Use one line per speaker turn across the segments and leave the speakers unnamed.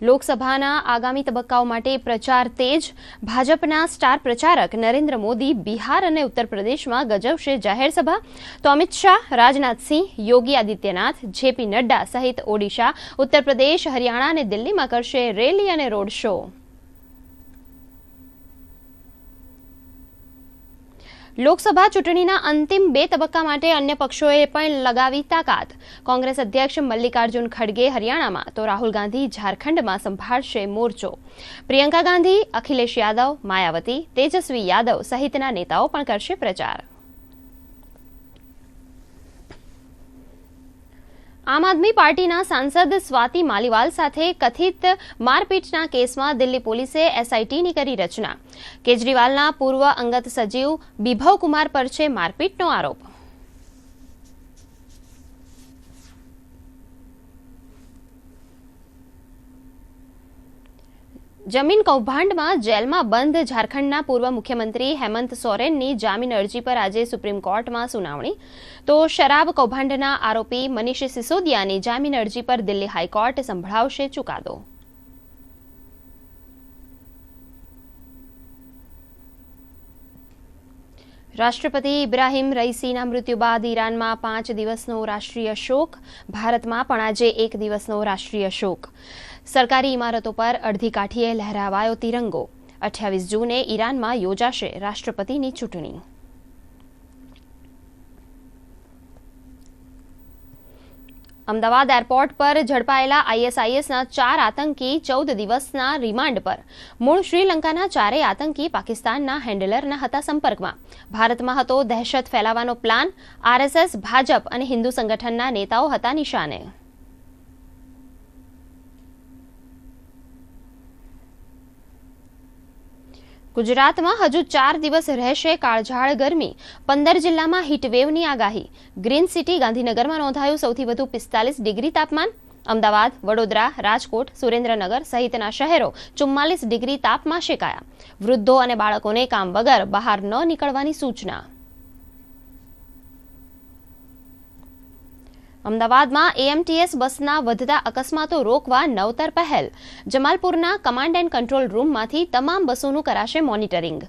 લોકસભાના આગામી તબક્કાઓ માટે પ્રચાર તેજ. ભાજપના સ્ટાર પ્રચારક નરેન્દ્ર મોદી બિહાર અને ઉત્તર પ્રદેશમાં ગજવશે જાહેર સભા. તો અમિત શાહ, રાજનાથસિંહ, યોગી આદિત્યનાથ, જેપી નડ્ડા સહિત ઓડિશા, ઉત્તર પ્રદેશ, હરિયાણા અને દિલ્હીમાં કરશે રેલી અને રોડ શો. લોકસભા ચૂંટણીના અંતિમ 2 તબક્કા માટે અન્ય પક્ષોએ પણ લગાવી તાકાત. કોંગ્રેસ અધ્યક્ષ મલ્લિકાર્જુન ખડગે હરિયાણામાં તો રાહુલ ગાંધી ઝારખંડમાં સંભાળશે મોરચો. પ્રિયંકા ગાંધી, અખિલેશ યાદવ, માયાવતી, તેજસ્વી યાદવ સહિતના નેતાઓ પણ કરશે પ્રચાર. આમ આદમી પાર્ટીના સાંસદ સ્વાતિ માલીવાલ સાથે કથિત મારપીટના કેસમાં દિલ્હી પોલીસે એસઆઈટીની કરી રચના. કેજરીવાલના પૂર્વ અંગત સચિવ બિભવ કુમાર પર છે મારપીટનો આરોપ. જમીન કૌભાંડમાં જેલમાં બંધ ઝારખંડના પૂર્વ મુખ્યમંત્રી હેમંત સોરેનની જામીન અરજી પર આજે સુપ્રીમ કોર્ટમાં સુનાવણી. તો શરાબ કૌભાંડના આરોપી મનીષ સિસોદિયાની જામીન અરજી પર દિલ્હી હાઈકોર્ટ સંભળાવશે ચુકાદો. રાષ્ટ્રપતિ ઇબ્રાહીમ રઈસીના મૃત્યુ બાદ ઈરાનમાં 5 દિવસનો રાષ્ટ્રીય શોક. ભારતમાં પણ આજે 1 દિવસનો રાષ્ટ્રીય શોક. સરકારી ઇમારતો પર અડધી કાઠીએ લહેરાવાયો તિરંગો. 28 જૂને ઈરાનમાં યોજાશે રાષ્ટ્રપતિની ચૂંટણી. અમદાવાદ એરપોર્ટ પર ઝડપાયેલા આઈએસઆઈએસના 4 આતંકી 14 દિવસના રિમાન્ડ પર. મૂળ શ્રીલંકાના 4 આતંકી પાકિસ્તાનના હેન્ડલરના હતા સંપર્કમાં. ભારતમાં હતો દહેશત ફેલાવવાનો પ્લાન. આરએસએસ, ભાજપ અને હિન્દુ સંગઠનના નેતાઓ હતા નિશાને. ગુજરાતમાં હજુ 4 દિવસ રહેશે કાળઝાળ ગરમી. 15 જિલ્લામાં હીટવેવની આગાહી. ગ્રીન સિટી ગાંધીનગરમાં નોંધાયું સૌથી વધુ 45 ડિગ્રી તાપમાન. અમદાવાદ, વડોદરા, રાજકોટ, સુરેન્દ્રનગર સહિતના શહેરો 44 ડિગ્રી તાપમાં શેકાયા. વૃદ્ધો અને બાળકોને કામ વગર બહાર ન નીકળવાની સૂચના. અમદાવાદમાં એએમટીએસ બસના વધતા અકસ્માતો રોકવા નવતર પહેલ. જમાલપુરના કમાન્ડ એન્ડ કંટ્રોલ રૂમમાંથી તમામ બસોનું કરાશે મોનિટરિંગ.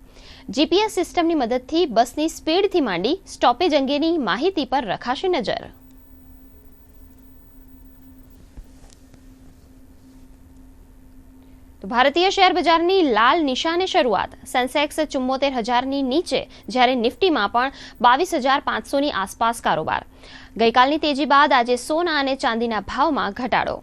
જીપીએસ સિસ્ટમની મદદથી બસની સ્પીડથી માંડી સ્ટોપેજ અંગેની માહિતી પર રખાશે નજર. ભારતીય શેર બજારની લાલ નિશાને શરૂઆત. સેન્સેક્સ 74,000ની નીચે, જ્યારે નિફ્ટીમાં પણ 22,500ની આસપાસ કારોબાર. ગઈકાલની તેજી બાદ આજે સોના અને ચાંદીના ભાવમાં ઘટાડો.